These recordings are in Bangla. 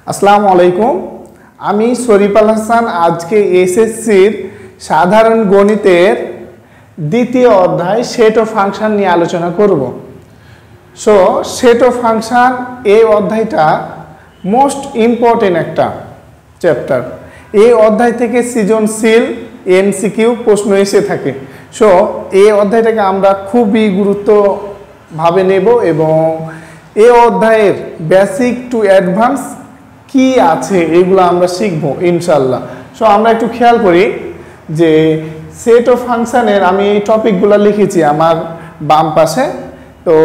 আসসালামু আলাইকুম। আমি শরীফ আল হাসান আজকে এসএসসির সাধারণ গণিতের দ্বিতীয় অধ্যায় সেট ও ফাংশন নিয়ে আলোচনা করব। সো সেট ও ফাংশন এই অধ্যায়টা মোস্ট ইম্পর্টেন্ট একটা চ্যাপ্টার। এই অধ্যায় থেকে সৃজনশীল এমসিকিউ প্রশ্ন এসে থাকে। সো এই অধ্যায়টাকে আমরা খুবই গুরুত্বভাবে নেব এবং এই অধ্যায়ের বেসিক টু অ্যাডভান্স কি আছে এগুলো আমরা শিখবো ইনশাল্লাহ। সো আমরা একটু খেয়াল করি যে সেট ও ফাংশনের আমি এই টপিকগুলো লিখেছি আমার বাম পাশে। তো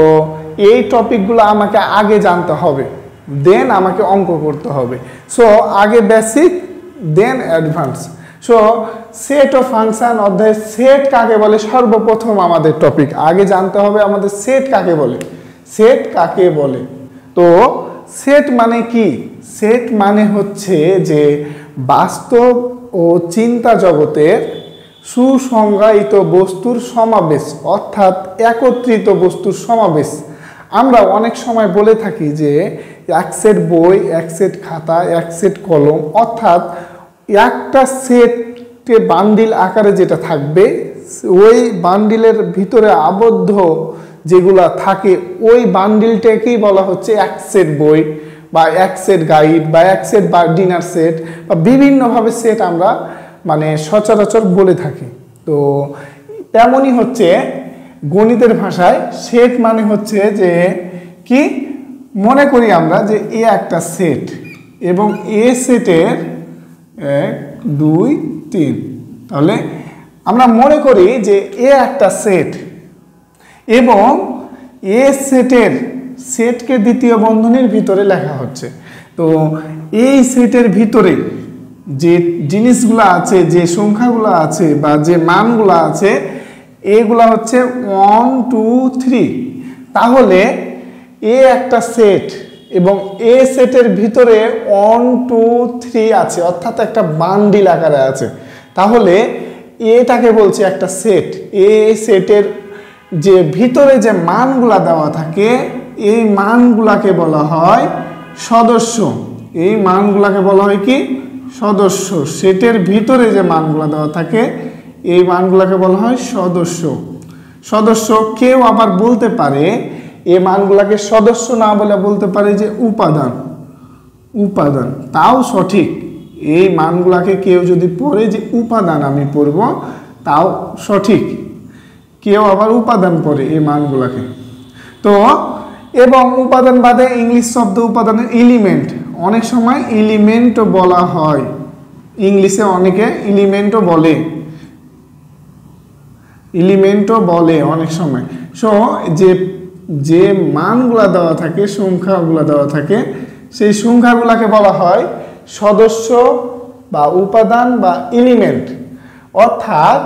এই টপিকগুলো আমাকে আগে জানতে হবে, দেন আমাকে অঙ্ক করতে হবে। সো আগে বেসিক দেন অ্যাডভান্স। সো সেট ও ফাংশন অধ্যায়ে সেট কাকে বলে সর্বপ্রথম আমাদের টপিক আগে জানতে হবে। আমাদের সেট কাকে বলে, সেট কাকে বলে। তো সেট মানে কি? সেট মানে হচ্ছে যে বাস্তব ও চিন্তা জগতের সুসংজ্ঞায়িত বস্তুর সমাবেশ, অর্থাৎ একত্রিত বস্তুর সমাবেশ। আমরা অনেক সময় বলে থাকি যে এক সেট বই, এক সেট খাতা, এক সেট কলম, অর্থাৎ একটা সেটে বান্ডিল আকারে যেটা থাকবে ওই বান্ডিলের ভিতরে আবদ্ধ যেগুলা থাকে ওই বান্ডিলটাকেই বলা হচ্ছে এক সেট বই বা এক সেট গাইড বা এক সেট বা ডিনার সেট বা বিভিন্নভাবে সেট আমরা মানে সচরাচর বলে থাকি। তো তেমনই হচ্ছে গণিতের ভাষায় সেট মানে হচ্ছে যে কি, মনে করি আমরা যে এ একটা সেট এবং এ সেটের 1 2 3, তাহলে আমরা মনে করি যে এ একটা সেট এবং এ সেটের সেটকে দ্বিতীয় বন্ধনীর ভিতরে লেখা হচ্ছে। তো এই সেটের ভিতরে যে জিনিসগুলো আছে, যে সংখ্যাগুলো আছে বা যে মানগুলো আছে এগুলা হচ্ছে 1 2 3। তাহলে এ একটা সেট এবং এ সেটের ভিতরে 1 2 3 আছে, অর্থাৎ একটা বান্ডিল আকারে আছে। তাহলে এটাকে বলছে একটা সেট। এ সেটের যে ভিতরে যে মানগুলা দেওয়া থাকে এই মানগুলাকে বলা হয় সদস্য। এই মানগুলাকে বলা হয় কি? সদস্য। সেটের ভিতরে যে মানগুলা দেওয়া থাকে এই মানগুলাকে বলা হয় সদস্য। সদস্য কেউ আবার বলতে পারে এই মানগুলাকে সদস্য না বলে বলতে পারে যে উপাদান। উপাদান তাও সঠিক। এই মানগুলাকে কেউ যদি পড়ে যে উপাদান আমি পড়ব তাও সঠিক। কেউ আবার উপাদান পড়ে এই মানগুলাকে। তো এবং উপাদান বাদে ইংলিশ শব্দ উপাদানের এলিমেন্ট, অনেক সময় এলিমেন্টও বলা হয়। ইংলিশে অনেকে এলিমেন্টও বলে, এলিমেন্টও বলে অনেক সময়। সো যে মানগুলা দেওয়া থাকে, সংখ্যাগুলা দেওয়া থাকে, সেই সংখ্যাগুলাকে বলা হয় সদস্য বা উপাদান বা এলিমেন্ট। অর্থাৎ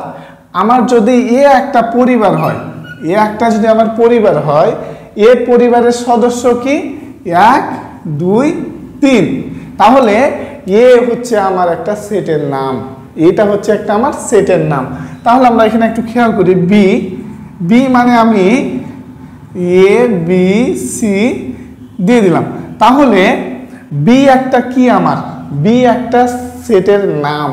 আমার যদি এ একটা পরিবার হয়, এ একটা যদি আমার পরিবার হয়, এ পরিবারের সদস্য কি 1 2 3, তাহলে এ হচ্ছে আমার একটা সেটের নাম। এটা হচ্ছে একটা আমার সেটের নাম। তাহলে আমরা এখানে একটু খেয়াল করি বি। বি মানে আমি এ বি সি দিয়ে দিলাম। তাহলে বি একটা কি? আমার বি একটা সেটের নাম,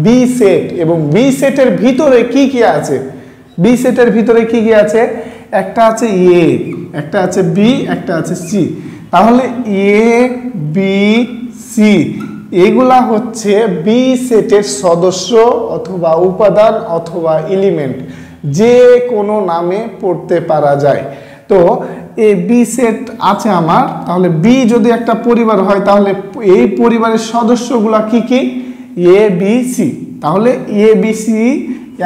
বি সেট। এবং বি সেটের ভিতরে কি কি আছে? বি সেটের ভিতরে কি কি আছে? একটা আছে এ, একটা আছে বি, একটা আছে সি। তাহলে এ বি সি এগুলা হচ্ছে বি সেটের সদস্য অথবা উপাদান অথবা এলিমেন্ট, যে কোনো নামে পড়তে পারা যায়। তো এই বি সেট আছে আমার। তাহলে বি যদি একটা পরিবার হয় তাহলে এই পরিবারের সদস্যগুলা কি কি? A B C. তাহলে এ বি সি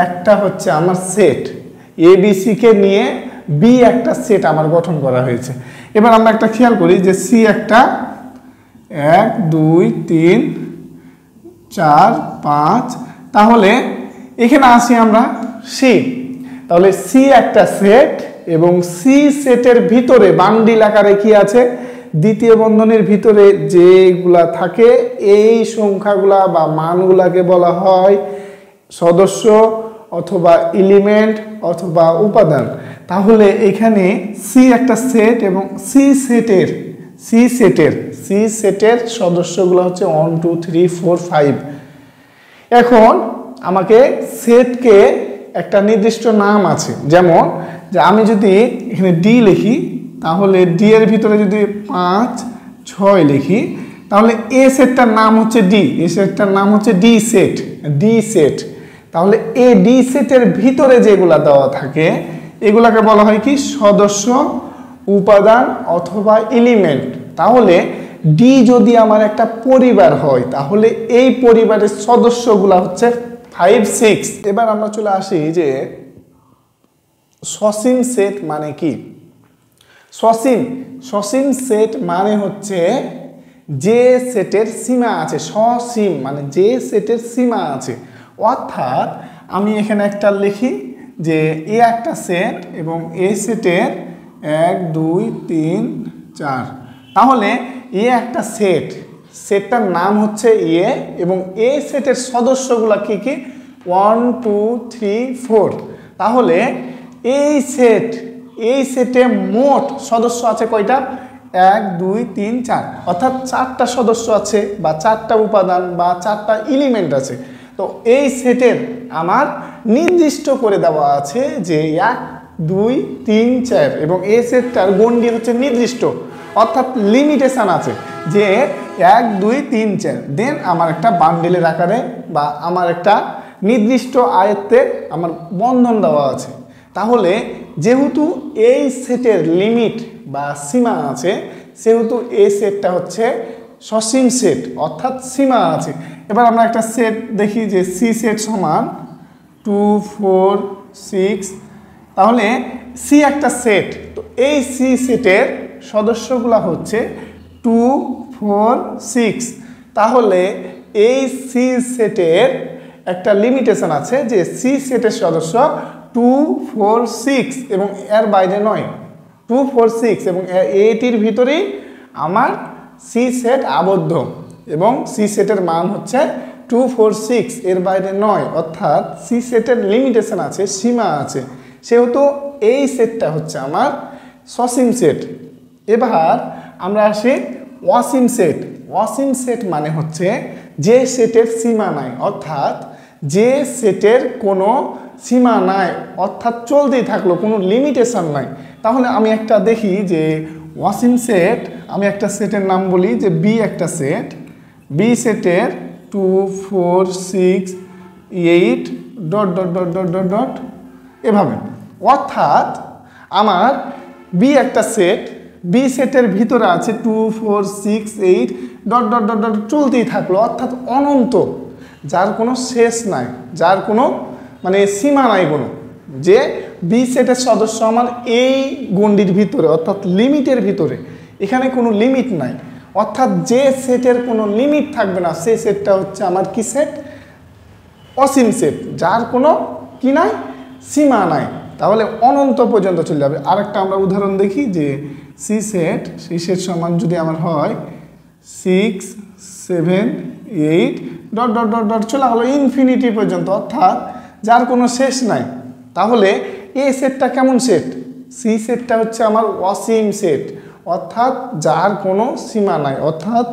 একটা হচ্ছে আমার set. A B C K নিয়ে বি একটা সেট আমার গঠন করা হয়েছে। এবার আমরা একটা খেয়াল করি যে সি একটা 1 2 3 4 5। তাহলে এখানে আসি আমরা সি। তাহলে সি একটা সেট এবং সি সেটের ভিতরে বান্ডিল আকারে কি আছে? দ্বিতীয় বন্ধনীর ভিতরে যেগুলা থাকে এই সংখ্যাগুলা বা মানগুলাকে বলা হয় সদস্য অথবা এলিমেন্ট অথবা উপাদান। তাহলে এখানে সি একটা সেট এবং সি সেটের সি সেটের সদস্যগুলো হচ্ছে 1 2 3 4 5। এখন আমাকে সেটকে একটা নির্দিষ্ট নাম আছে, যেমন যে আমি যদি এখানে ডি লিখি তাহলে ডি এর ভিতরে যদি 5 6 লিখি তাহলে এ সেটটার নাম হচ্ছে ডি, এ সেটটার নাম হচ্ছে ডি সেট। তাহলে এ ডি সেটের ভিতরে যেগুলা দেওয়া থাকে এগুলাকে বলা হয় কি সদস্য, উপাদান অথবা এলিমেন্ট। তাহলে ডি যদি আমার একটা পরিবার হয় তাহলে এই পরিবারের সদস্যগুলা হচ্ছে 5 6। এবার আমরা চলে আসি যে সসীম সেট মানে কি। সসীম সেট মানে হচ্ছে যে সেটের সীমা আছে, সসীম মানে যে সেটের সীমা আছে। অর্থাৎ আমি এখানে একটা লিখি যে এ একটা সেট এবং এ সেটের 1 2 3 4, তাহলে এ একটা সেটটার নাম হচ্ছে এ এবং এ সেটের সদস্যগুলা কি কি 1 2 3 4। তাহলে এই সেটে মোট সদস্য আছে কয়টা 1 2 3 4, অর্থাৎ 4টা সদস্য আছে বা 4টা উপাদান বা 4টা এলিমেন্ট আছে। তো এই সেটের আমার নির্দিষ্ট করে দেওয়া আছে যে 1 2 3 4 এবং এই সেটটার গণ্ডি হচ্ছে নির্দিষ্ট, অর্থাৎ লিমিটেশন আছে যে 1 2 3 4। দেন আমার একটা বান্ডেলের আকারে বা আমার একটা নির্দিষ্ট আয়ত্তে আমার বন্ধন দেওয়া আছে। তাহলে যেহেতু এই সেটের লিমিট বা সীমা আছে সেহেতু এই সেটটা হচ্ছে সসীম সেট, অর্থাৎ সীমা আছে। এবার আমরা একটা সেট দেখি যে সি সেট সমান 2 4 6, তাহলে সি একটা সেট। তো এই সি সেটের সদস্যগুলো হচ্ছে 2 4 6। তাহলে এই সি সেটের একটা লিমিটেশন আছে যে সি সেটের সদস্য 2 4 6 এবং এর বাইরে নয়। 2 4 6 এবং এইটির ভিতরেই আমার সি সেট আবদ্ধ এবং সি সেটের মান হচ্ছে 2 4 6, এর বাইরে নয়। অর্থাৎ সি সেটের লিমিটেশন আছে, সীমা আছে, সেহেতু এই সেটটা হচ্ছে আমার সসীম সেট। এবার আমরা আসি অসীম সেট। অসীম সেট মানে হচ্ছে যে সেটের সীমা নাই, অর্থাৎ যে সেটের কোনো সীমা নাই, অর্থাৎ চলতেই থাকলো, কোনো লিমিটেশন নাই। তাহলে আমি একটা দেখি যে অসীম সেট, আমি একটা সেটের নাম বলি যে বি একটা সেট, বি সেটের 2 4 6 8 dot dot dot dot dot dot এভাবে। অর্থাৎ আমার বি একটা সেট, বি সেটের ভিতরে আছে 2 4 6 8 ডট ডট ডট ডট চলতেই থাকলো, অর্থাৎ অনন্ত, যার কোনো শেষ নাই, যার কোনো মানে সীমা নাই কোনো। যে বি সেটের সদস্য আমার এই গণ্ডির ভিতরে, অর্থাৎ লিমিটের ভিতরে, এখানে কোনো লিমিট নাই। অর্থাৎ যে সেটের কোনো লিমিট থাকবে না সেই সেটটা হচ্ছে আমার কি সেট, অসীম সেট, যার কোনো কি নাই, সীমা নাই, তাহলে অনন্ত পর্যন্ত চলে যাবে। আরেকটা আমরা উদাহরণ দেখি যে সি সেট সমান যদি আমার হয় 6 7 8 ডট ডট ডট ডট চলে গেলো ইনফিনিটি পর্যন্ত, অর্থাৎ যার কোনো শেষ নাই। তাহলে এই সেটটা কেমন সেট, সি সেটটা হচ্ছে আমার অসীম সেট, অর্থাৎ যার কোনো সীমা নাই, অর্থাৎ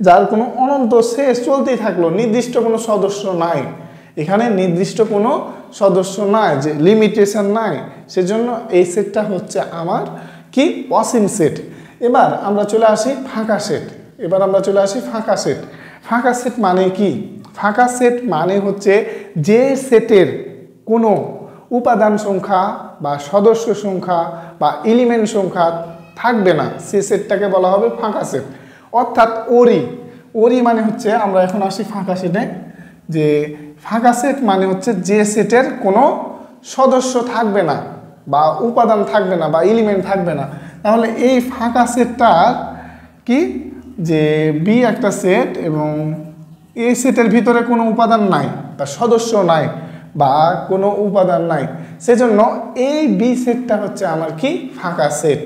যার কোনো অনন্ত শেষ চলতেই থাকলো, নির্দিষ্ট কোনো সদস্য নাই, এখানে নির্দিষ্ট কোনো সদস্য নাই, যে লিমিটেশন নাই, সেজন্য এই সেটটা হচ্ছে আমার কি অসীম সেট। এবার আমরা চলে আসি ফাঁকা সেট। ফাঁকা সেট মানে কি? ফাঁকা সেট মানে হচ্ছে যে সেটের কোনো উপাদান সংখ্যা বা সদস্য সংখ্যা বা এলিমেন্ট সংখ্যা থাকবে না, সে সেটটাকে বলা হবে ফাঁকা সেট। অর্থাৎ ওরি মানে হচ্ছে, আমরা এখন আসি ফাঁকা সেটে, যে ফাঁকা সেট মানে হচ্ছে যে সেটের কোনো সদস্য থাকবে না বা উপাদান থাকবে না বা এলিমেন্ট থাকবে না। তাহলে এই ফাঁকা সেটটার কি, যে বি একটা সেট এবং এই সেটের ভিতরে কোনো উপাদান নাই বা সদস্য নাই বা কোনো উপাদান নাই, সেজন্য এই বি সেটটা হচ্ছে আমার কি ফাঁকা সেট।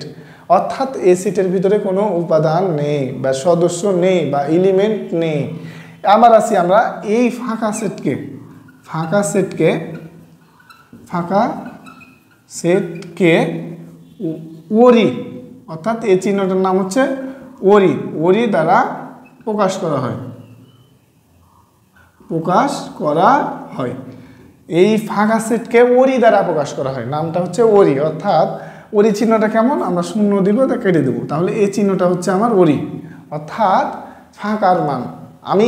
অর্থাৎ এই সেটের ভিতরে কোনো উপাদান নেই বা সদস্য নেই বা এলিমেন্ট নেই। আবার আসি আমরা এই ফাঁকা সেটকে ওরি, অর্থাৎ এই চিহ্নটার নাম হচ্ছে ওরি দ্বারা প্রকাশ করা হয় এই ফাঁকা সেটকে ওরি দ্বারা প্রকাশ করা হয়, নামটা হচ্ছে ওরি। অর্থাৎ ওরি চিহ্নটা কেমন, আমরা শূন্য দিব, তা কেটে দেবো, তাহলে এই চিহ্নটা হচ্ছে আমার ওরি, অর্থাৎ ফাঁকার মান। আমি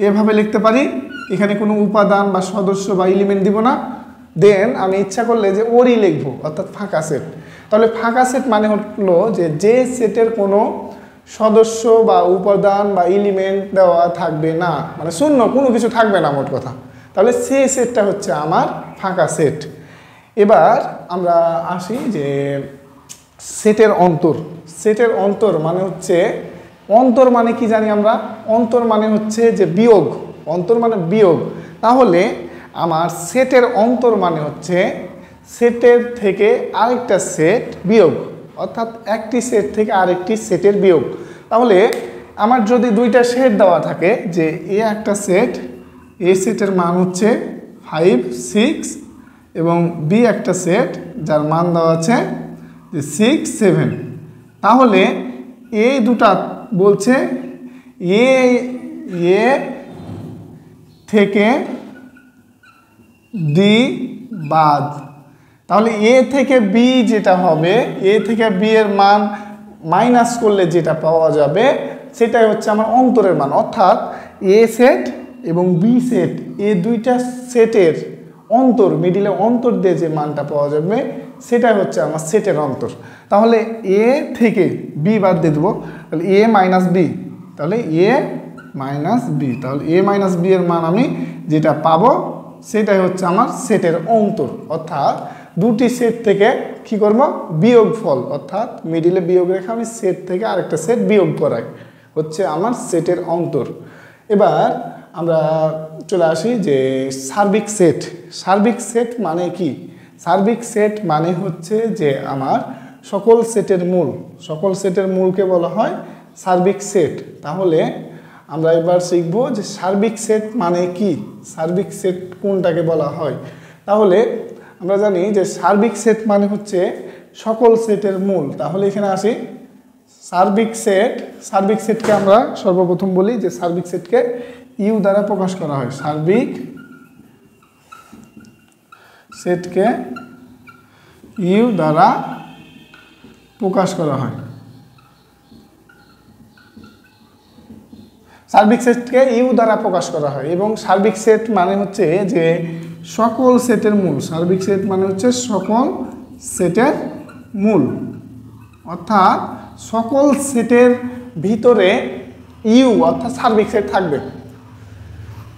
এভাবে লিখতে পারি, এখানে কোনো উপাদান বা সদস্য বা এলিমেন্ট দিব না, দেন আমি ইচ্ছা করলে যে ওরি লিখবো, অর্থাৎ ফাঁকা সেট। তাহলে ফাঁকা সেট মানে হলো যে সেটের কোনো সদস্য বা উপাদান বা এলিমেন্ট দেওয়া থাকবে না, মানে শূন্য কোনো কিছু থাকবে না মোট কথা, তাহলে সেই সেটটা হচ্ছে আমার ফাঁকা সেট। এবার আমরা আসি যে সেটের অন্তর মানে হচ্ছে, অন্তর মানে কি জানি আমরা, অন্তর মানে হচ্ছে যে বিয়োগ, অন্তর মানে বিয়োগ। তাহলে আমার সেটের অন্তর মানে হচ্ছে সেটের থেকে আরেকটা সেট বিয়োগ, অর্থাৎ একটি সেট থেকে আরেকটি সেটের বিয়োগ। তাহলে আমার যদি দুইটা সেট দেওয়া থাকে, যে এ একটা সেট, এ সেটের মান হচ্ছে 5, 6 এবং বি একটা সেট যার মান দেওয়া আছে যে 6, 7, তাহলে এই দুটা বলছে এ থেকে ডি বাদ, তাহলে এ থেকে বি যেটা হবে, এ থেকে বি এর মান মাইনাস করলে যেটা পাওয়া যাবে সেটাই হচ্ছে আমার অন্তরের মান। অর্থাৎ এ সেট এবং বি সেট, এই দুইটা সেটের অন্তর, মিডিলে অন্তর দিয়ে যে মানটা পাওয়া যাবে সেটাই হচ্ছে আমার সেটের অন্তর। তাহলে এ থেকে বি বাদ দিয়ে দেবো, তাহলে এ মাইনাস বি, তাহলে এ মাইনাস বি, তাহলে এ মাইনাস বি এর মান আমি যেটা পাবো সেটাই হচ্ছে আমার সেটের অন্তর। অর্থাৎ দুটি সেট থেকে কি করব, বিয়োগ ফল, অর্থাৎ মিডিলে বিয়োগ রেখে আমি সেট থেকে আরেকটা সেট বিয়োগ করাই, হচ্ছে আমার সেটের অন্তর। এবার আমরা চলে আসি যে সার্বিক সেট মানে কি। সার্বিক সেট মানে হচ্ছে যে আমার সকল সেটের মূলকে বলা হয় সার্বিক সেট। তাহলে আমরা এবার শিখব যে সার্বিক সেট মানে কি, সার্বিক সেট কোনটাকে বলা হয়। তাহলে আমরা জানি যে সার্বিক সেট মানে হচ্ছে সকল সেটের মূল। তাহলে এখানে আসি সার্বিক সেটকে আমরা সর্বপ্রথম বলি যে সার্বিক সেটকে ইউ দ্বারা প্রকাশ করা হয়, সার্বিক সেটকে ইউ দ্বারা প্রকাশ করা হয়, সার্বিক সেটকে ইউ দ্বারা প্রকাশ করা হয়। এবং সার্বিক সেট মানে হচ্ছে যে সকল সেটের মূল, সার্বিক সেট মানে হচ্ছে সকল সেটের মূল, অর্থাৎ সকল সেটের ভিতরে ইউ অর্থাৎ সার্বিক সেট থাকবে।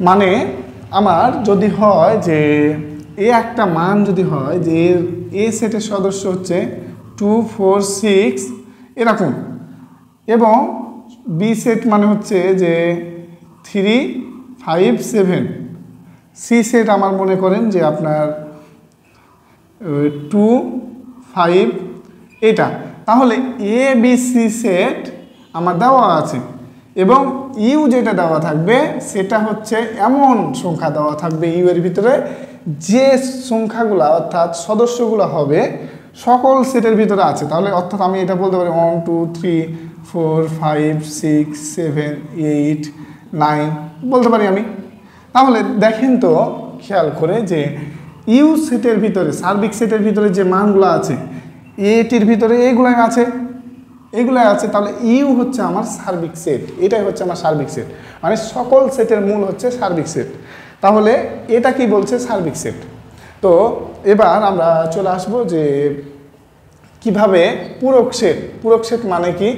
মানে আমার যদি হয় যে এ একটা মান যদি হয় যে এ সেটের সদস্য হচ্ছে 2, 4, 6 এরকম, এবং বি সেট মানে হচ্ছে যে 3, 5, 7, সি সেট আমার মনে করেন যে আপনার 2, 5 এটা, তাহলে এ বি সি সেট আমার দেওয়া আছে এবং ইউ যেটা দেওয়া থাকবে সেটা হচ্ছে এমন সংখ্যা দেওয়া থাকবে ইউ এর ভিতরে যে সংখ্যাগুলো অর্থাৎ সদস্যগুলো হবে সকল সেটের ভিতরে আছে। তাহলে অর্থাৎ আমি এটা বলতে পারি 1, 2, 3, 4, 5, 6, 7, 8, 9 বলতে পারি আমি। তাহলে দেখেন তো খেয়াল করে যে ইউ সেটের ভিতরে, সার্বিক সেটের ভিতরে যে মানগুলো আছে এটির ভিতরে এইগুলাই আছে, তাহলে ইউ হচ্ছে আমার সার্বিক সেট, এটাই হচ্ছে আমার সার্বিক সেট, মানে সকল সেটের মূল হচ্ছে সার্বিক সেট। তাহলে এটা কি বলছে, সার্বিক সেট। তো এবার আমরা চলে আসবো যে কিভাবে পূরক সেট মানে কি,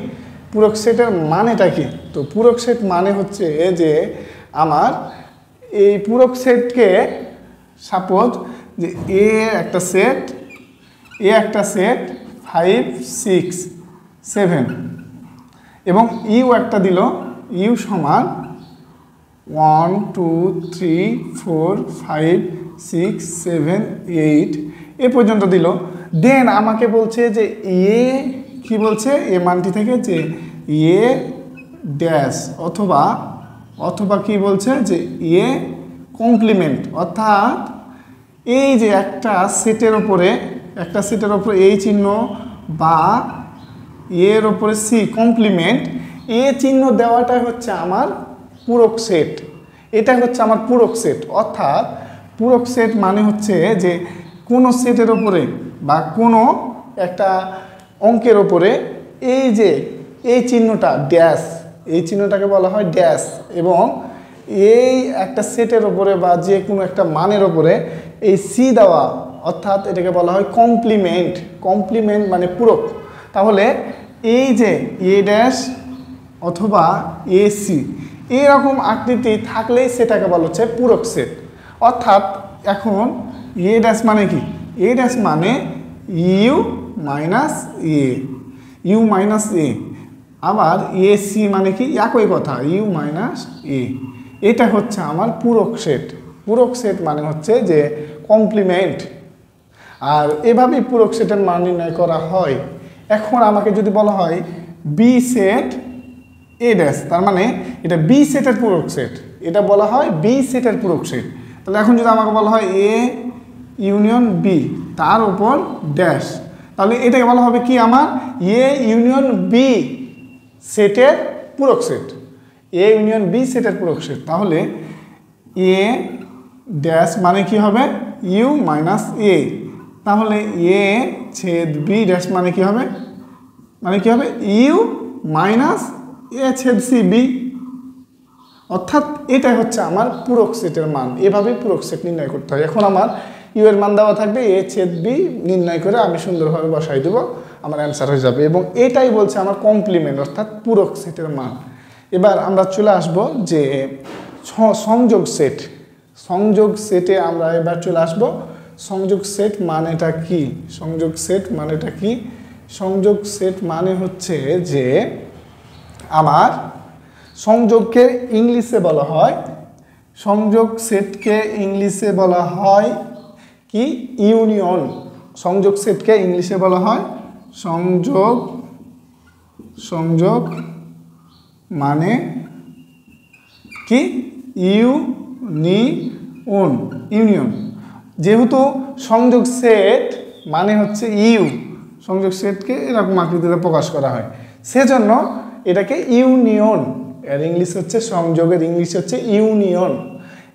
পূরক সেটের মানেটা কি। তো পূরক সেট মানে হচ্ছে যে আমার এই পূরক সেটকে সাপোজ যে এ একটা সেট 5, 6, 7 এবং ইউ একটা দিল, ইউ সমান 1, 2, 3, 4, 5, 6, 7, 8 এ পর্যন্ত দিল। দেন আমাকে বলছে যে এ কি বলছে, এ মানটি থেকে যে এ ড্যাশ অথবা কি বলছে যে এ কমপ্লিমেন্ট, অর্থাৎ এই যে একটা সেটের ওপরে এই চিহ্ন বা এর উপরে সি কমপ্লিমেন্ট, এ চিহ্ন দেওয়াটাই হচ্ছে আমার পূরক সেট। এটা হচ্ছে আমার পূরক সেট। অর্থাৎ পূরক সেট মানে হচ্ছে যে কোনো সেটের ওপরে বা কোনো একটা অঙ্কের ওপরে এই যে এই চিহ্নটা ড্যাশ, এই চিহ্নটাকে বলা হয় ড্যাশ, এবং এই একটা সেটের ওপরে বা যে কোনো একটা মানের ওপরে এই সি দেওয়া, অর্থাৎ এটাকে বলা হয় কমপ্লিমেন্ট। কমপ্লিমেন্ট মানে পূরক। তাহলে এই যে এ ড্যাশ অথবা এ সি এরকম আকৃতি থাকলেই সেটাকে বলা হচ্ছে পূরক সেট। অর্থাৎ এখন এ ড্যাশ মানে কি? এ ড্যাশ মানে U minus A, U minus A. আবার এ সি মানে কি? একই কথা, ইউ মাইনাস এ। এটা হচ্ছে আমার পূরক সেট। পূরক সেট মানে হচ্ছে যে কমপ্লিমেন্ট। আর এভাবেই পূরক সেটের মান নির্ণয় করা হয়। এখন আমাকে যদি বলা হয় বি সেট এ ড্যাশ, তার মানে এটা বি সেটের পূরক সেট, এটা বলা হয় বি সেটের পূরক সেট। তাহলে এখন যদি আমাকে বলা হয় এ ইউনিয়ন বি তার উপর ড্যাশ, তাহলে এটাকে বলা হবে কি? আমার এ ইউনিয়ন বি সেটের পূরক সেট। এ ইউনিয়ন বি সেটের পূরক সেট। তাহলে এ ড্যাশ মানে কি হবে? ইউ মাইনাস এ। তাহলে এ ছেদ বি ড্যাশ মানে কি হবে? মানে কি হবে? ইউ মাইনাস এ ছেদ সি বি। অর্থাৎ এটা হচ্ছে আমার পূরক সেটের মান। এভাবেই পূরক সেট নির্ণয় করতে হয়। এখন আমার ইউ এর মান দেওয়া থাকবে, এ ছেদ বি নির্ণয় করে আমি সুন্দরভাবে বসাই দেবো, আমার অ্যান্সার হয়ে যাবে। এবং এটাই বলছে আমার কমপ্লিমেন্ট অর্থাৎ পূরক সেটের মান। এবার আমরা চলে আসব যে সংযোগ সেট। সংযোগ সেটে আমরা এবার চলে আসব। সংযোগ সেট মানেটা কি? সংযোগ সেট মানেটা কি? সংযোগ সেট মানে হচ্ছে যে আমার সংযোগকে ইংলিশে বলা হয়, সংযোগ সেটকে ইংলিশে বলা হয় কি? ইউনিয়ন। সংযোগ সেটকে ইংলিশে বলা হয় সংযোগ। সংযোগ মানে কি? ইউনিয়ন। ইউনিয়ন। যেহেতু সংযোগ সেট মানে হচ্ছে ইউ, সংযোগ সেটকে এরকম আকৃতিতে প্রকাশ করা হয়, সেজন্য এটাকে ইউনিয়ন। এর ইংলিশ হচ্ছে সংযোগের ইংলিশ হচ্ছে ইউনিয়ন।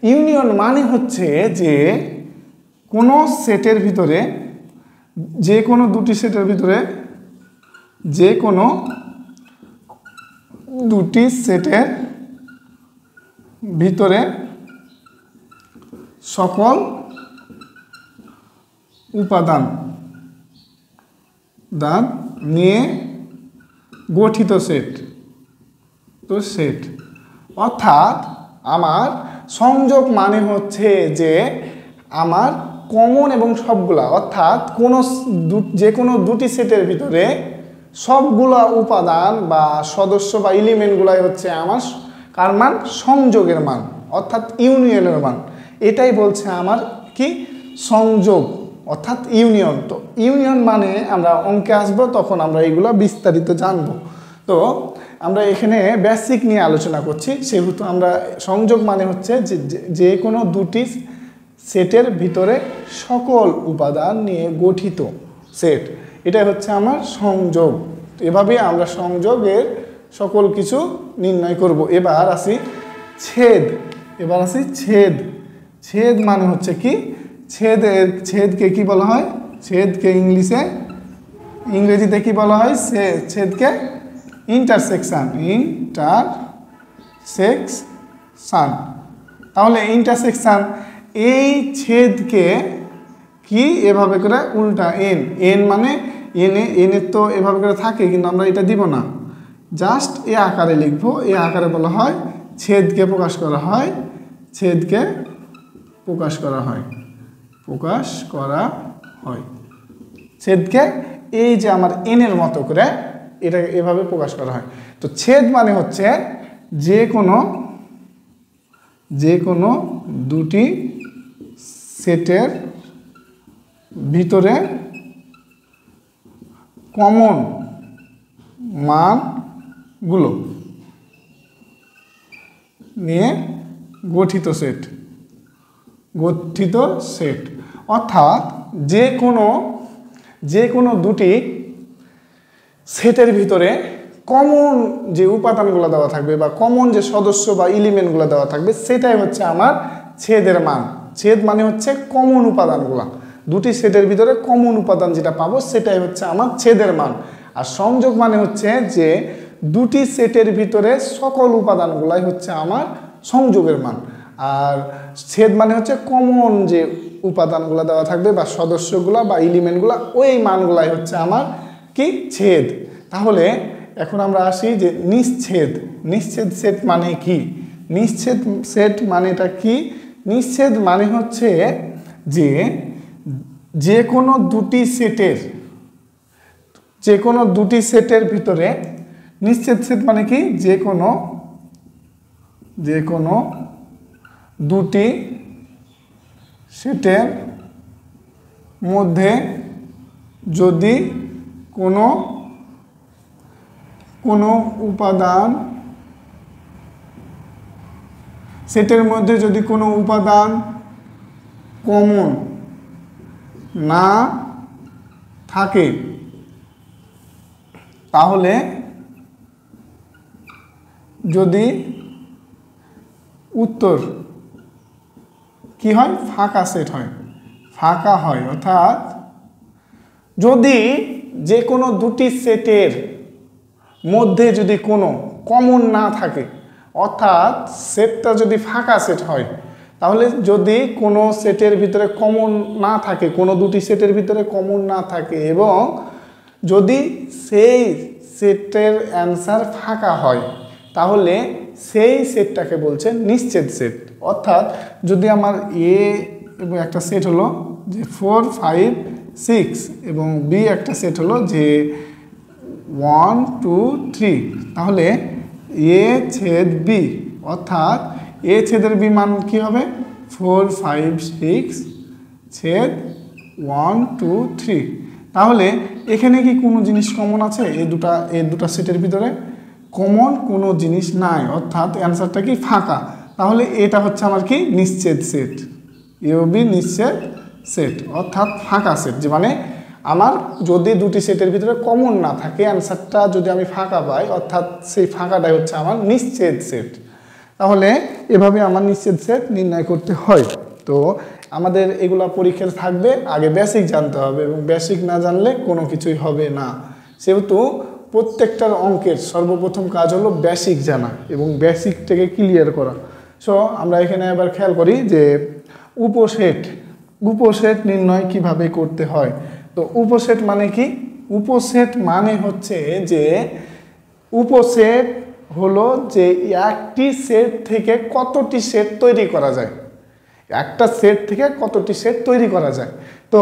ইউনিয়ন মানে হচ্ছে যে কোনো সেটের ভিতরে, যে কোনো দুটি সেটের ভিতরে, যে কোনো দুটি সেটের ভিতরে সকল উপাদান নিয়ে গঠিত সেট। তো সেট অর্থাৎ আমার সংযোগ মানে হচ্ছে যে আমার কমন এবং সবগুলা, অর্থাৎ যে কোনো দুটি সেটের ভিতরে সবগুলা উপাদান বা সদস্য বা এলিমেন্টগুলাই হচ্ছে আমার কার মান? সংযোগের মান, অর্থাৎ ইউনিয়নের মান। এটাই বলছে আমার কি? সংযোগ অর্থাৎ ইউনিয়ন। তো ইউনিয়ন মানে আমরা অঙ্কে আসবো, তখন আমরা এইগুলো বিস্তারিত জানবো। তো আমরা এখানে বেসিক নিয়ে আলোচনা করছি, সেহেতু আমরা সংযোগ মানে হচ্ছে যে কোনো দুটি সেটের ভিতরে সকল উপাদান নিয়ে গঠিত সেট, এটাই হচ্ছে আমার সংযোগ। এভাবে আমরা সংযোগের সকল কিছু নির্ণয় করব। এবার আসি ছেদ। এবার আসি ছেদ। ছেদ মানে হচ্ছে কি? ছেদকে কি বলা হয়? ছেদকে ইংরেজিতে কি বলা হয়? ছেদকে ইন্টারসেকশন। ইন্টারসেকশন। তাহলে ইন্টারসেকশন, এই ছেদকে কি এভাবে করে উল্টা এন মানে এনের তো এভাবে করে থাকে, কিন্তু আমরা এটা দিব না, জাস্ট এ আকারে লিখবো। এ আকারে বলা হয় ছেদকে প্রকাশ করা হয়। ছেদকে প্রকাশ করা হয়। প্রকাশ করা হয় ছেদকে এই যে আমার এনের মতো করে এটা এভাবে প্রকাশ করা হয়। তো ছেদ মানে হচ্ছে যে কোনো দুটি সেটের ভিতরে কমন মানগুলো নিয়ে গঠিত সেট। অর্থাৎ যে কোনো দুটি সেটের ভিতরে কমন যে উপাদানগুলো দেওয়া থাকবে বা কমন যে সদস্য বা এলিমেন্টগুলো দেওয়া থাকবে সেটাই হচ্ছে আমার ছেদের মান। ছেদ মানে হচ্ছে কমন উপাদানগুলো, দুটি সেটের ভিতরে কমন উপাদান যেটা পাবো সেটাই হচ্ছে আমার ছেদের মান। আর সংযোগ মানে হচ্ছে যে দুটি সেটের ভিতরে সকল উপাদানগুলাই হচ্ছে আমার সংযোগের মান। আর ছেদ মানে হচ্ছে কমন যে উপাদানগুলো দেওয়া থাকবে বা সদস্যগুলা বা এলিমেন্টগুলা, ওই মানগুলাই হচ্ছে আমার কি ছেদ। তাহলে এখন আমরা আসি যে নিশ্ছেদ। নিশ্ছেদ সেট মানে কি? নিশ্ছেদ সেট মানেটা কি? নিশ্ছেদ মানে হচ্ছে যে কোনো দুটি সেটের ভিতরে, নিশ্ছেদ সেট মানে কি যে কোনো দুটি সেটের মধ্যে যদি কোনো উপাদান, সেটের মধ্যে যদি কোনো উপাদান কমন না থাকে তাহলে যদি উত্তর কি হয়? ফাঁকা সেট হয়, ফাঁকা হয়। অর্থাৎ যদি যে কোনো দুটি সেটের মধ্যে যদি কোনো কমন না থাকে, অর্থাৎ সেটটা যদি ফাঁকা সেট হয়, তাহলে যদি কোনো সেটের ভিতরে কমন না থাকে, কোনো দুটি সেটের ভিতরে কমন না থাকে এবং যদি সেই সেটের অ্যান্সার ফাঁকা হয়, তাহলে সেই সেটটাকে বলছে নিশ্ছেদ সেট। অর্থাৎ যদি আমার এ এবং একটা সেট হলো যে 4, 5, 6 এবং বি একটা সেট হলো যে 1, 2, 3, তাহলে এ ছেদ বি, অর্থাৎ এ ছেদের বি মান কি হবে? 4, 5, 6 ছেদ 1, 2, 3। তাহলে এখানে কি কোনো জিনিস কমন আছে? এই দুটা সেটের ভিতরে কমন কোনো জিনিস নাই, অর্থাৎ অ্যান্সারটা কি ফাঁকা। তাহলে এটা হচ্ছে আমার কি নিশ্ছেদ সেট, এ ও বি নিশ্ছেদ সেট, অর্থাৎ ফাঁকা সেট। যে মানে আমার যদি দুটি সেটের ভিতরে কমন না থাকে, অ্যান্সারটা যদি আমি ফাঁকা পাই, অর্থাৎ সেই ফাঁকাটাই হচ্ছে আমার নিশ্ছেদ সেট। তাহলে এভাবে আমার নিশ্ছেদ সেট নির্ণয় করতে হয়। তো আমাদের এগুলা পরীক্ষায় থাকবে, আগে বেসিক জানতে হবে এবং বেসিক না জানলে কোনো কিছুই হবে না। সেহেতু প্রত্যেকটার অঙ্কের সর্বপ্রথম কাজ হলো বেসিক জানা এবং বেসিকটাকে ক্লিয়ার করা। সো আমরা এখানে এবার খেয়াল করি যে উপসেট নির্ণয় কিভাবে করতে হয়। তো উপসেট মানে কি? উপসেট মানে হচ্ছে যে উপসেট হলো যে একটি সেট থেকে কতটি সেট তৈরি করা যায়, একটা সেট থেকে কতটি সেট তৈরি করা যায়, তো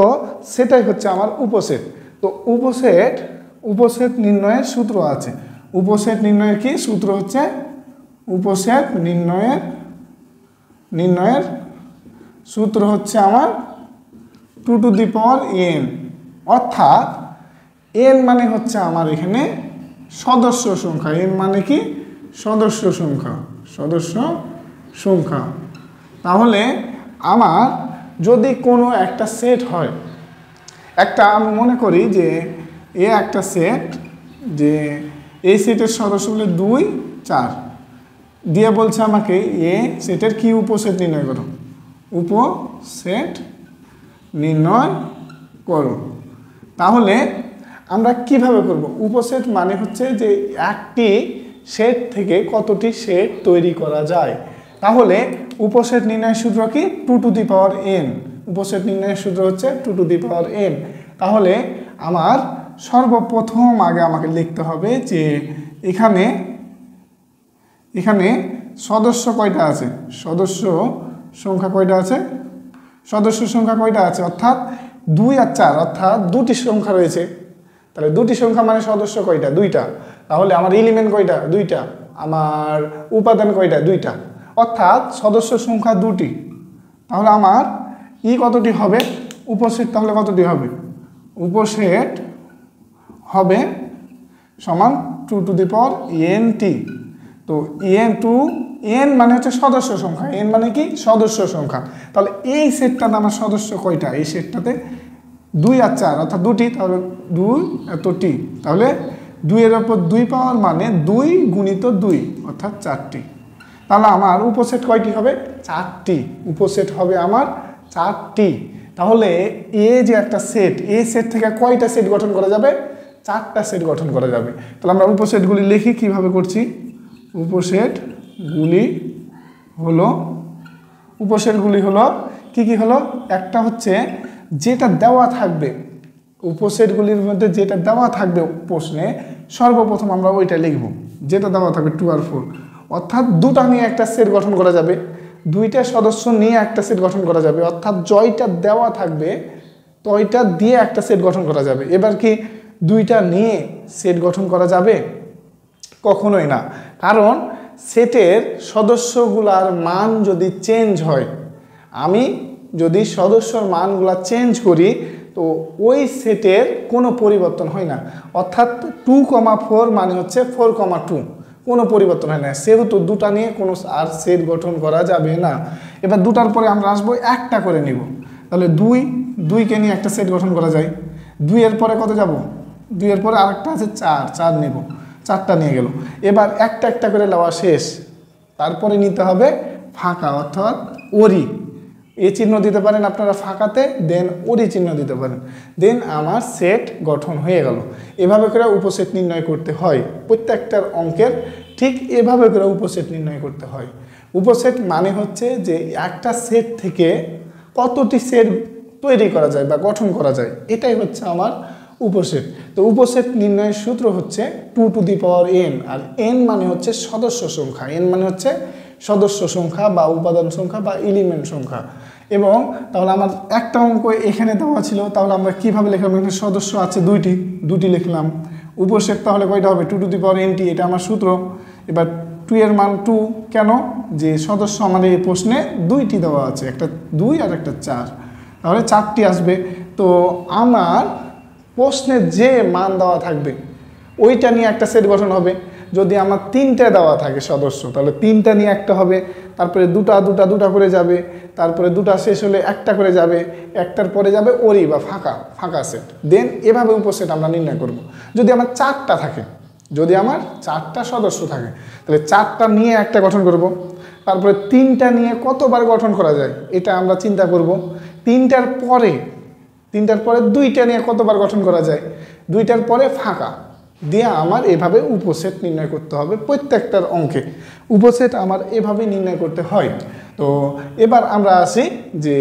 সেটাই হচ্ছে আমার উপসেট। তো উপসেট নির্ণয়ের সূত্র আছে। উপসেট নির্ণয়ের কি সূত্র হচ্ছে? উপসেট নির্ণয়ের সূত্র হচ্ছে আমার 2 টু দি পাওয়ার n, অর্থাৎ n মানে হচ্ছে আমার এখানে সদস্য সংখ্যা। n মানে কি? সদস্য সংখ্যা। তাহলে আমার যদি কোনো একটা সেট হয়, আমি মনে করি যে এ একটা সেট, যে এই সেটের সদস্য হলে 2, 4 দিয়ে বলছে আমাকে এ সেটের কি উপসেট নির্ণয় করো, উপসেট নির্ণয় করো। তাহলে আমরা কিভাবে করব? উপসেট মানে হচ্ছে যে একটি সেট থেকে কতটি সেট তৈরি করা যায়। তাহলে উপসেট নির্ণয়ের সূত্র কি? 2 টু দি পাওয়ার n। উপসেট নির্ণয়ের সূত্র হচ্ছে 2 টু দি পাওয়ার n। তাহলে আমার সর্বপ্রথম আগে আমাকে লিখতে হবে যে এখানে সদস্য কয়টা আছে, সদস্য সংখ্যা কয়টা আছে, অর্থাৎ 2 আর 4, অর্থাৎ দুটি সংখ্যা রয়েছে। তাহলে দুটি সংখ্যা মানে সদস্য কয়টা? 2টা। তাহলে আমার এলিমেন্ট কয়টা? 2টা। আমার উপাদান কয়টা? 2টা। অর্থাৎ সদস্য সংখ্যা 2টি। তাহলে আমার কতটি হবে? উপসেট তাহলে কতটি হবে? উপসেট হবে সমান 2 টু দি পাওয়ার nt। তো n মানে হচ্ছে সদস্য সংখ্যা, n মানে কি? সদস্য সংখ্যা। তাহলে এই সেটটাতে আমার সদস্য কয়টা? এই সেটটাতে 2 আর 4, অর্থাৎ 2টি। তাহলে 2 এতটি। তাহলে 2 এর উপর 2 পাওয়ার মানে 2 গুণিত 2 অর্থাৎ 4টি। তাহলে আমার উপসেট কয়টি হবে? 4টি। উপসেট হবে আমার 4টি। তাহলে এ যে একটা সেট, এ সেট থেকে কয়টা সেট গঠন করা যাবে? 4টা সেট গঠন করা যাবে। তাহলে আমরা উপসেটগুলি লিখি, কিভাবে করছি। উপসেটগুলি হলো কি কি হলো? একটা হচ্ছে যেটা দেওয়া থাকবে, উপসেটগুলির মধ্যে যেটা দেওয়া থাকবে প্রশ্নে, সর্বপ্রথম আমরা ওইটা লিখব যেটা দেওয়া থাকবে 2 আর 4, অর্থাৎ দুটা নিয়ে একটা সেট গঠন করা যাবে, দুইটা সদস্য নিয়ে একটা সেট গঠন করা যাবে, অর্থাৎ জয়টা দেওয়া থাকবে তয়টা দিয়ে একটা সেট গঠন করা যাবে। এবার কি দুইটা নিয়ে সেট গঠন করা যাবে? কখনোই না, কারণ সেটের সদস্যগুলার মান যদি চেঞ্জ হয়, আমি যদি সদস্যর মানগুলা চেঞ্জ করি তো ওই সেটের কোনো পরিবর্তন হয় না। অর্থাৎ 2,4 মানে হচ্ছে 4,2, কোনো পরিবর্তন হয় না। সেহেতু দুটা নিয়ে কোনো আর সেট গঠন করা যাবে না। এবার দুটার পরে আমরা আসবো একটা করে নিব। তাহলে 2কে নিয়ে একটা সেট গঠন করা যায়। 2 এর পরে কত যাব? 2 এর পরে আরেকটা আছে 4 নেব, 4টা নিয়ে গেল। এবার একটা একটা করে নেওয়া শেষ, তারপরে নিতে হবে ফাঁকা, অর্থাৎ ওরি। এ চিহ্ন দিতে পারেন আপনারা ফাঁকাতে, দেন ওরি চিহ্ন দিতে পারেন, দেন আমার সেট গঠন হয়ে গেল। এভাবে করে উপসেট নির্ণয় করতে হয় প্রত্যেকটার অঙ্কের, ঠিক এভাবে করে উপসেট নির্ণয় করতে হয়। উপসেট মানে হচ্ছে যে একটা সেট থেকে কতটি সেট তৈরি করা যায় বা গঠন করা যায়, এটাই হচ্ছে আমার উপসেট। তো উপসেট নির্ণয়ের সূত্র হচ্ছে 2 টু দি পাওয়ার n, আর n মানে হচ্ছে সদস্য সংখ্যা, n মানে হচ্ছে সদস্য সংখ্যা বা উপাদান সংখ্যা বা এলিমেন্ট সংখ্যা। এবং তাহলে আমার একটা অঙ্ক এখানে দেওয়া ছিল, তাহলে আমরা কিভাবে লিখলাম? এখানে সদস্য আছে দুটি লিখলাম। উপসেট তাহলে কয়টা হবে? 2 টু দি পাওয়ার n, এটা আমার সূত্র। এবার 2 এর মান 2, কেন? যে সদস্য আমাদের এই প্রশ্নে 2টি দেওয়া আছে, একটা 2 আর একটা 4, তাহলে 4টি আসবে। তো আমার প্রশ্নে যে মান দেওয়া থাকবে ওইটা নিয়ে একটা সেট গঠন হবে। যদি আমার 3টে দেওয়া থাকে সদস্য, তাহলে 3টা নিয়ে একটা হবে, তারপরে দুটা করে যাবে, তারপরে দুটা শেষ হলে একটা করে যাবে, একটার পরে যাবে ওরি বা ফাঁকা সেট, দেন এভাবে উপসেট আমরা নির্ণয় করব। যদি আমার 4টা থাকে, যদি আমার 4টা সদস্য থাকে, তাহলে 4টা নিয়ে একটা গঠন করব, তারপরে 3টা নিয়ে কতবার গঠন করা যায় এটা আমরা চিন্তা করব। 3টার পরে 2টা নিয়ে কতবার গঠন করা যায়, 2টার পরে ফাঁকা দিয়ে আমার এভাবে উপসেট নির্ণয় করতে হবে। প্রত্যেকটার অঙ্কে উপসেট আমার এভাবে নির্ণয় করতে হয়। তো এবার আমরা আসি যে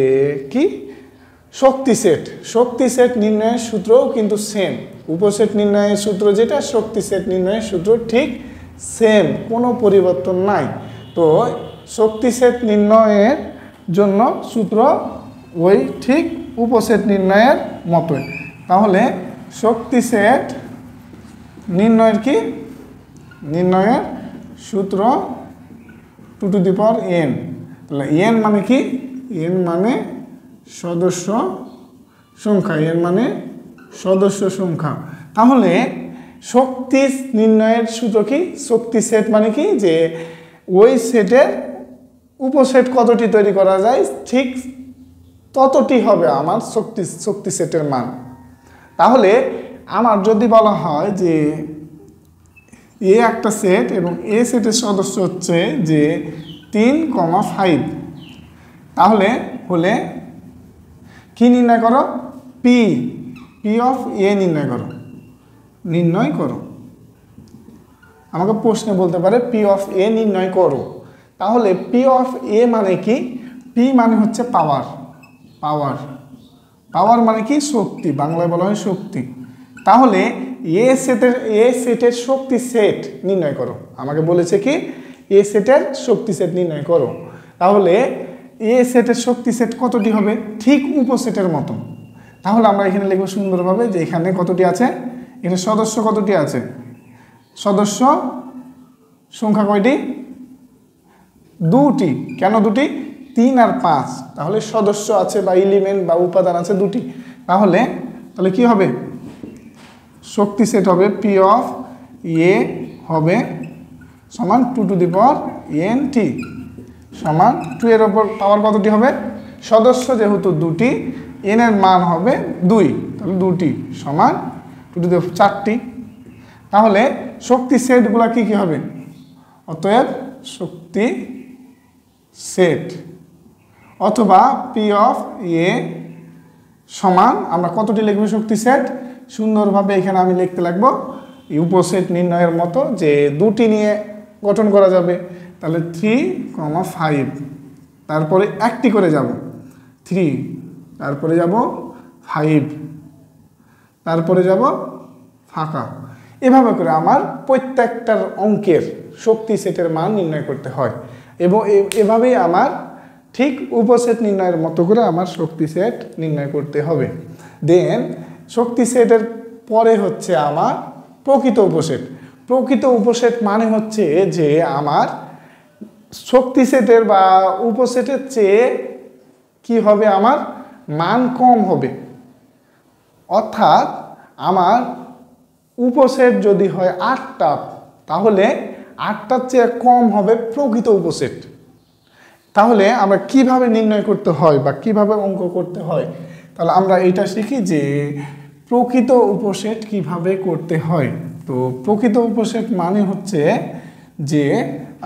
কি শক্তি সেট নির্ণয়ের সূত্রও কিন্তু সেম। উপসেট নির্ণয়ের সূত্র যেটা, শক্তি সেট নির্ণয়ের সূত্র ঠিক সেম, কোনো পরিবর্তন নাই। তো শক্তি সেট নির্ণয়ের জন্য সূত্র ওই ঠিক উপসেট নির্ণয়ের মতোই। তাহলে শক্তি সেট নির্ণয়ের সূত্র 2 টু দি পাওয়ার n। তাহলে n মানে কি? n মানে সদস্য সংখ্যা, n মানে সদস্য সংখ্যা। তাহলে শক্তি নির্ণয়ের সূত্র কি? শক্তি সেট মানে কি? যে ওই সেটের উপসেট কতটি তৈরি করা যায় ঠিক ততটি হবে আমার শক্তি সেটের মান। তাহলে আমার যদি বলা হয় যে এ একটা সেট এবং এ সেটের সদস্য হচ্ছে যে 3,5, তাহলে হলে কি নির্ণয় করো? পি অফ এ নির্ণয় করো। আমাকে প্রশ্নে বলতে পারে পি অফ এ নির্ণয় করো। তাহলে পি অফ এ মানে কি? পি মানে হচ্ছে পাওয়ার মানে কি? শক্তি, বাংলায় বলা হয় শক্তি। তাহলে এ সেটের শক্তি সেট নির্ণয় করো। আমাকে বলেছে কি এ সেটের শক্তি সেট নির্ণয় করো। তাহলে এ সেটের শক্তি সেট কতটি হবে? ঠিক উপসেটের মতো। তাহলে আমরা এখানে লিখব সুন্দরভাবে যে এখানে কতটি আছে, এখানে সদস্য কতটি আছে? সদস্য সংখ্যা কয়টি? 2টি। কেন 2টি? 3 আর 5। তাহলে সদস্য আছে বা এলিমেন্ট বা উপাদান আছে 2টি। তাহলে কি হবে? শক্তি সেট হবে পি অফ এ হবে সমান 2 to the power n t সমান 2 এর ওপর পাওয়ার কতটি হবে? সদস্য যেহেতু 2টি, n এর মান হবে 2, তাহলে 2টি সমান 2 টু দি পাওয়ার 4টি। তাহলে শক্তি সেটগুলো কি কি হবে? অতএব শক্তি সেট অথবা পি অফ এ সমান আমরা কতটি লিখব শক্তি সেট? সুন্দরভাবে এখানে আমি লিখতে লাগবো উপসেট নির্ণয়ের মতো, যে দুটি নিয়ে গঠন করা যাবে। তাহলে 3,5, তারপরে একটি করে যাব 3, তারপরে যাব 5, তারপরে যাব ফাঁকা। এভাবে করে আমার প্রত্যেকটার অঙ্কের শক্তি সেটের মান নির্ণয় করতে হয় এবং এভাবেই আমার ঠিক উপসেট নির্ণয়ের মতো করে আমার শক্তি সেট নির্ণয় করতে হবে। দেন শক্তি সেটের পরে হচ্ছে আমার প্রকৃত উপসেট। প্রকৃত উপসেট মানে হচ্ছে যে আমার শক্তি সেটের বা উপসেটের চেয়ে কি হবে? আমার মান কম হবে। অর্থাৎ আমার উপসেট যদি হয় 8টা, তাহলে 8টার চেয়ে কম হবে প্রকৃত উপসেট। তাহলে আমরা কিভাবে নির্ণয় করতে হয় বা কিভাবে অঙ্ক করতে হয়, তাহলে আমরা এটা শিখি যে প্রকৃত উপসেট কিভাবে করতে হয়। তো প্রকৃত উপসেট মানে হচ্ছে যে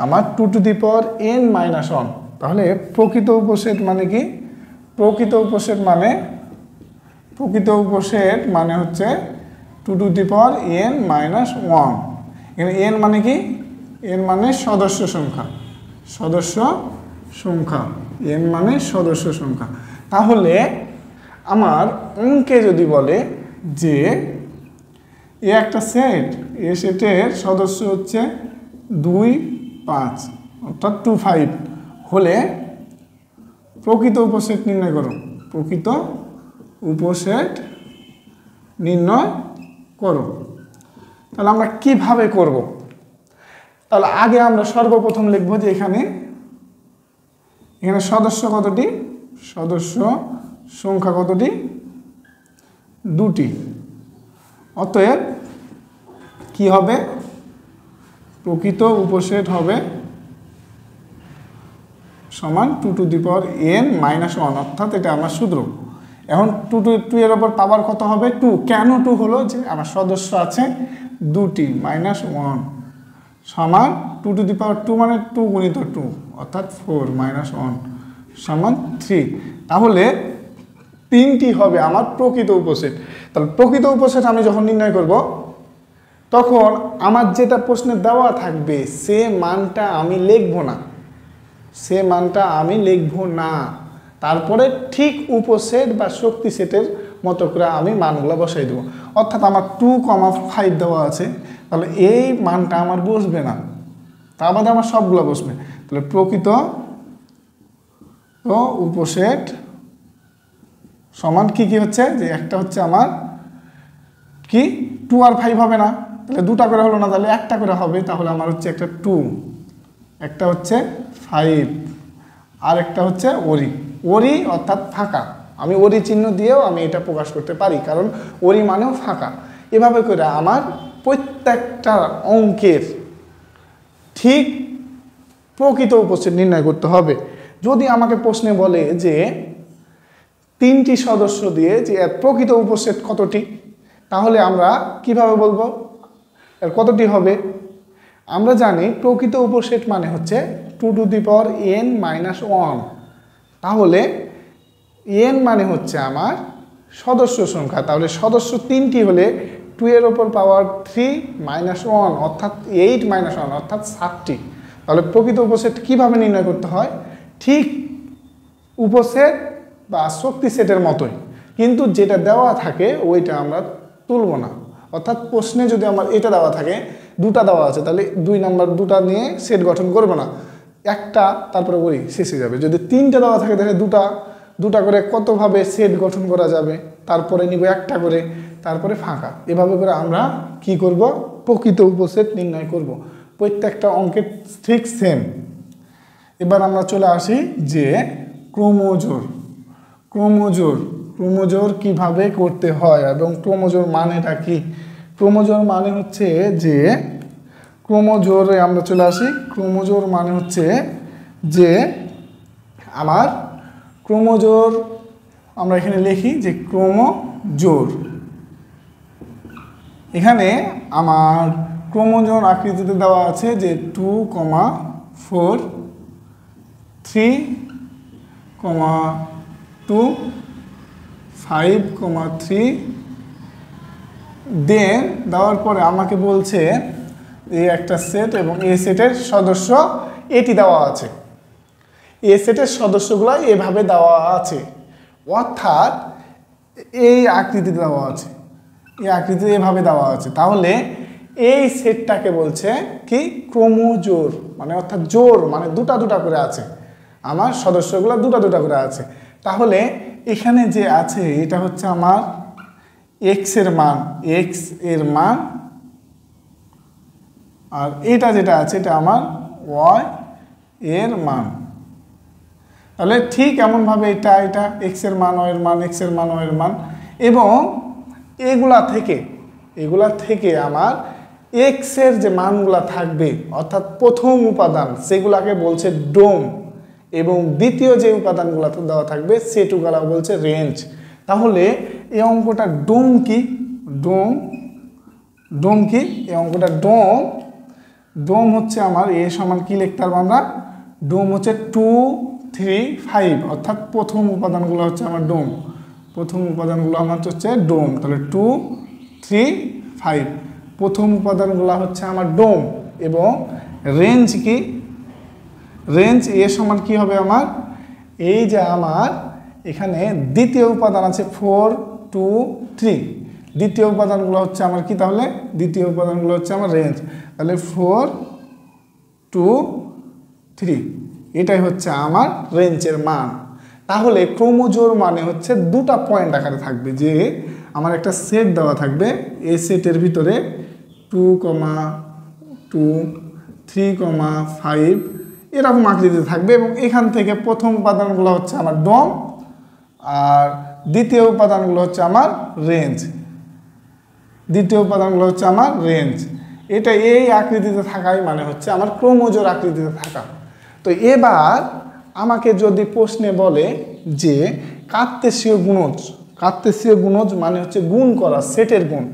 আমার 2 to the power n minus 1। তাহলে প্রকৃত উপসেট মানে কি? প্রকৃত উপসেট মানে হচ্ছে 2 to the power n minus 1। এখানে n মানে কি? n মানে সদস্য সংখ্যা, n মানে সদস্য সংখ্যা। তাহলে আমার অঙ্কে যদি বলে যে এ একটা সেট, এ সেটের সদস্য হচ্ছে 2, 5 অর্থাৎ 2, 5 হলে প্রকৃত উপসেট নির্ণয় করো। প্রকৃত উপসেট নির্ণয় করো। তাহলে আমরা কিভাবে করব? তাহলে আগে আমরা সর্বপ্রথম লিখব যে এখানে সদস্য কতটি? সদস্য সংখ্যা কতটি? 2টি। অতএব কি হবে? প্রকৃত উপসেট হবে সমান 2 to the power n minus 1, অর্থাৎ এটা আমার সূত্র। এখন 2 এর ওপর পাওয়ার কত হবে? 2। কেন 2 হলো? যে আমার সদস্য আছে 2টি মাইনাস 1 সমান 2 টু দি পাওয়ার 2 মানে 2 গুণিত 2 অর্থাৎ 4 মাইনাস 1 সমান 3। তাহলে 3টি হবে আমার প্রকৃত উপসেট। তাহলে প্রকৃত উপসেট আমি যখন নির্ণয় করব, তখন আমার যেটা প্রশ্নে দেওয়া থাকবে সে মানটা আমি লিখব না, তারপরে ঠিক উপসেট বা শক্তি সেটের মতো করে আমি মানগুলো বসাই দেবো। অর্থাৎ আমার 2,5 দেওয়া আছে, তাহলে এই মানটা আমার বসবে না, তার বাদে আমার সবগুলো বসবে। তাহলে প্রকৃত উপসেট সমান কি হচ্ছে? যে একটা হচ্ছে আমার কি 2 আর 5 হবে না, তাহলে 2টা করে হলো না, তাহলে একটা করে হবে। তাহলে আমার হচ্ছে একটা 2, একটা হচ্ছে 5, আর একটা হচ্ছে ওরি অর্থাৎ ফাঁকা। আমি ওরি চিহ্ন দিয়েও আমি এটা প্রকাশ করতে পারি, কারণ ওরি মানেও ফাঁকা। এভাবে করে আমার প্রত্যেকটা অঙ্কের ঠিক প্রকৃত উপসেট নির্ণয় করতে হবে। যদি আমাকে প্রশ্নে বলে যে 3টি সদস্য দিয়ে যে এর প্রকৃত উপসেট কতটি, তাহলে আমরা কিভাবে বলবো এর কতটি হবে? আমরা জানি প্রকৃত উপসেট মানে হচ্ছে 2 to the power n minus 1। তাহলে n মানে হচ্ছে আমার সদস্য সংখ্যা। তাহলে সদস্য 3টি হলে 2 এর ওপর পাওয়ার 3 মাইনাস 1 অর্থাৎ 8 মাইনাস 1 অর্থাৎ 7টি। তাহলে প্রকৃত উপসেট কিভাবে নির্ণয় করতে হয়? ঠিক উপসেট বা শক্তি সেটের মতোই, কিন্তু যেটা দেওয়া থাকে ওইটা আমরা তুলব না। অর্থাৎ প্রশ্নে যদি আমার এটা দেওয়া থাকে, 2টা দেওয়া আছে, তাহলে 2 নাম্বার 2টা নিয়ে সেট গঠন করবো না, একটা তারপরে ওই শেষে যাবে। যদি 3টা দেওয়া থাকে তাহলে 2টা করে কতভাবে সেট গঠন করা যাবে, তারপরে নিব একটা করে, তারপরে ফাঁকা। এভাবে করে আমরা কি করব? প্রকৃত উপসেট নির্ণয় করব। প্রত্যেকটা অঙ্কের ঠিক সেম। এবার আমরা চলে আসি যে ক্রোমোজোর কিভাবে করতে হয় এবং ক্রোমোজোর মানেটা কি? ক্রোমোজোর মানে হচ্ছে যে ক্রোমোজোরে আমরা চলে আসি। ক্রোমোজোর মানে হচ্ছে যে আমার ক্রোমোজোর আমরা এখানে লিখি যে ক্রোমোজোর এখানে আমার ক্রোমোজোম আকৃতিতে দেওয়া আছে যে 2, 4, 3, 2, 5, 3 দেন দেওয়ার পরে আমাকে বলছে এই একটা সেট এবং এই সেটের সদস্য এটি দেওয়া আছে। এই সেটের সদস্যগুলো এভাবে দেওয়া আছে, অর্থাৎ এই আকৃতিতে দেওয়া আছে, এই আকৃতি এভাবে দেওয়া আছে। তাহলে এই সেটটাকে বলছে কি ক্রোমোজোর, মানে অর্থাৎ জোর মানে দুটা দুটা করে আছে, আমার সদস্যগুলো দুটা দুটা করে আছে। তাহলে এখানে যে আছে এটা হচ্ছে আমার এক্স এর মান, এক্স এর মান, আর এটা যেটা আছে এটা আমার ওয়াই এর মান। তাহলে ঠিক এমনভাবে এটা এটা এক্স এর মান, ওয়াই এর মান, এক্স এর মান, ওয়াই এর মান, এবং এগুলা থেকে আমার এক্স এর যে মানগুলা থাকবে অর্থাৎ প্রথম উপাদান সেগুলাকে বলছে ডোম, এবং দ্বিতীয় যে উপাদানগুলো দেওয়া থাকবে সেটুগুলা বলছে রেঞ্জ। তাহলে এই অঙ্কটা ডোম কি, ডোম কি এই অঙ্কটা ডোম হচ্ছে আমার এ সমান কি লিখতে পারবো আমরা, ডোম হচ্ছে 2, 3, 5, অর্থাৎ প্রথম উপাদানগুলো হচ্ছে আমার ডোম, প্রথম উপাদানগুলো আমার হচ্ছে ডোম। তাহলে 2, 3, 5 প্রথম উপাদানগুলো হচ্ছে আমার ডোম। এবং রেঞ্জ কি, রেঞ্জ এ সমান কি হবে আমার, এই যে আমার এখানে দ্বিতীয় উপাদান আছে 4, 2, 3, দ্বিতীয় উপাদানগুলো হচ্ছে আমার কি, তাহলে দ্বিতীয় উপাদানগুলো হচ্ছে আমার রেঞ্জ। তাহলে 4, 2, 3 এটাই হচ্ছে আমার রেঞ্জের মান। তাহলে ক্রোমোজোর মানে হচ্ছে দুটা পয়েন্ট আকারে থাকবে, যে আমার একটা সেট দেওয়া থাকবে, এই সেটের ভিতরে 2, 2, 3, 5 এরকম আকৃতিতে থাকবে, এবং এখান থেকে প্রথম উপাদানগুলো হচ্ছে আমার ডোম আর দ্বিতীয় উপাদানগুলো হচ্ছে আমার রেঞ্জ, দ্বিতীয় উপাদানগুলো হচ্ছে আমার রেঞ্জ। এটা এই আকৃতিতে থাকাই মানে হচ্ছে আমার ক্রোমোজোর আকৃতিতে থাকা। তো এবার আমাকে যদি প্রশ্নে বলে যে কার্তেশীয় গুণজ মানে হচ্ছে গুণ করা, সেটের গুণ,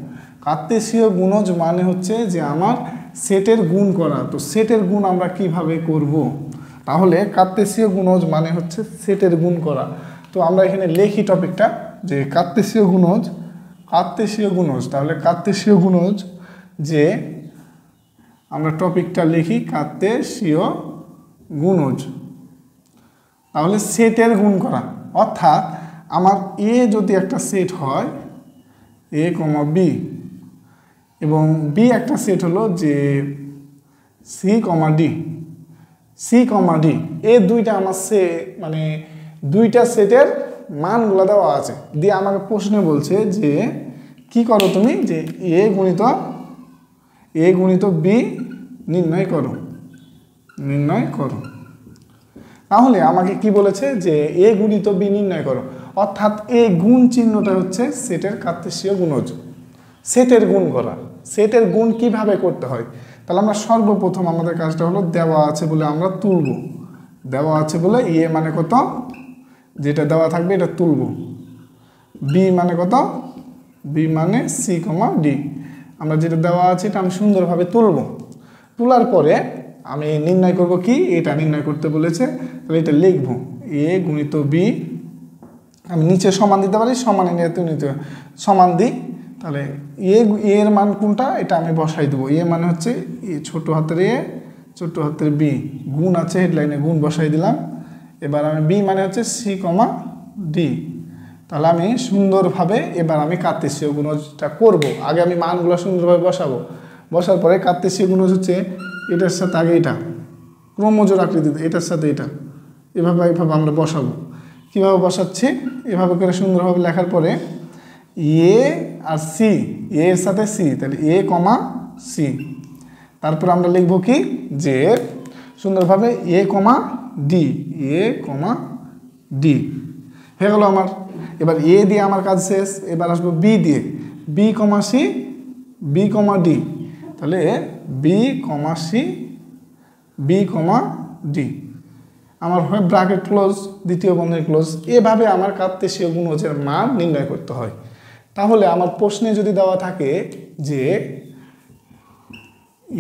কার্তেশীয় গুণজ মানে হচ্ছে যে আমার সেটের গুণ করা। তো সেটের গুণ আমরা কিভাবে করব, তাহলে কার্তেশীয় গুণজ মানে হচ্ছে সেটের গুণ করা। তো আমরা এখানে লিখি টপিকটা যে কার্তেশীয় গুণজ, তাহলে কার্তেশীয় গুণজ যে আমরা টপিকটা লিখি কার্তেশীয় গুণজ, তাহলে সেটের গুণ করা, অর্থাৎ আমার এ যদি একটা সেট হয় এ, বি, এবং বি একটা সেট হলো যে সি, ডি, এই দুইটা আমার মানে দুইটা সেটের মানগুলো দেওয়া আছে, দিয়ে আমাকে প্রশ্নে বলছে যে কি করো তুমি, যে এ গুণিত বি নির্ণয় করো। তাহলে আমাকে কি বলেছে যে এ গুণিত বি নির্ণয় করো, অর্থাৎ এই গুণ চিহ্নটা হচ্ছে সেটের কার্তেশীয় গুণজ, সেটের গুণ করা। সেটের গুণ কিভাবে করতে হয়, তাহলে আমরা সর্বপ্রথম আমাদের কাজটা হলো দেওয়া আছে বলে আমরা তুলব, দেওয়া আছে বলে এ মানে কত, যেটা দেওয়া থাকবে এটা তুলব, বি মানে কত, বি মানে সি, ডি, আমরা যেটা দেওয়া আছে এটা আমি সুন্দরভাবে তুলব। তোলার পরে আমি নির্ণয় করব কি, এটা নির্ণয় করতে বলেছে, তাহলে এটা লিখব এ গুণিত বি, আমি নিচে সমান দিতে পারি, সমানে নিতে সমান দিই, তাহলে এর মান কোনটা এটা আমি বসাই দেবো, এ মানে হচ্ছে ছোট হাতের এ, ছোট হাতের বি, গুণ আছে হেডলাইনে, গুণ বসাই দিলাম। এবার আমি বি মানে হচ্ছে সি, ডি, তাহলে আমি সুন্দরভাবে এবার আমি কার্তেশীয় গুণজটা করব। আগে আমি মানগুলো সুন্দরভাবে বসাবো, বসার পরে কার্তেশীয় গুণজ হচ্ছে এটার সাথে আগে এটা ক্রোমোজোর আকৃতিতে, এটার সাথে এটা, এভাবে আমরা বসাবো। কীভাবে বসাচ্ছি, এভাবে করে সুন্দরভাবে লেখার পরে এ আর সি, এর সাথে সি, তাহলে এ, সি, তারপর আমরা লিখব কি যে সুন্দরভাবে এ, ডি, ডি হয়ে গেল আমার। এবার এ দিয়ে আমার কাজ শেষ, এবার আসবো বি দিয়ে, বি, সি, বি, ডি, তাহলে বি, সি, বি, ডি আমার হয় ব্র্যাকেট ক্লোজ, দ্বিতীয় বন্ধনী ক্লোজ। এভাবে আমার কার্তেশীয় গুণজের মান নির্ণয় করতে হয়। তাহলে আমার প্রশ্নে যদি দেওয়া থাকে যে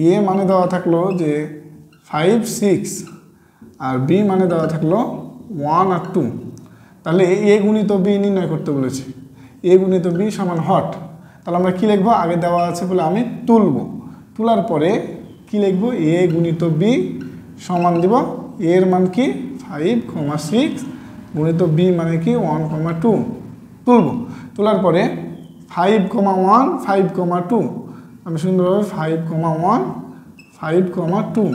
এ মানে দেওয়া থাকলো যে 5 6 আর বি মানে দেওয়া থাকলো 1 আর 2, তাহলে এ গুণিত বি নির্ণয় করতে বলেছে। এ গুণিত বি সমান হট, তাহলে আমরা কি লিখবো, আগে দেওয়া আছে বলে আমি তুলবো, তোলার পরে কি লিখবো, এ গুণিত বি সমান দিব এর মান কি 5,6 গুণিত বি মানে কি 1,2, তুলবো। তোলার পরে 5,1 5,2 আমি সুন্দরভাবে 5,1 5,2,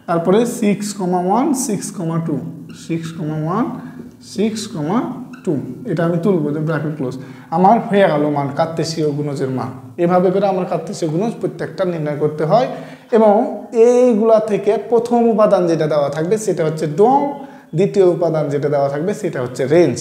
তারপরে 6,1 6,2 6,1 6,2, এটা আমি তুলবো যে ব্র্যাকেট ক্লোজ। আমার হয়ে গেল মান, কার্তেশীয় গুণজের মান। এভাবে করে আমার কার্তেশীয় গুণজ প্রত্যেকটা নির্ণয় করতে হয়। এবং এইগুলা থেকে প্রথম উপাদান যেটা দেওয়া থাকবে সেটা হচ্ছে ডোম, দ্বিতীয় উপাদান যেটা দেওয়া থাকবে সেটা হচ্ছে রেঞ্জ।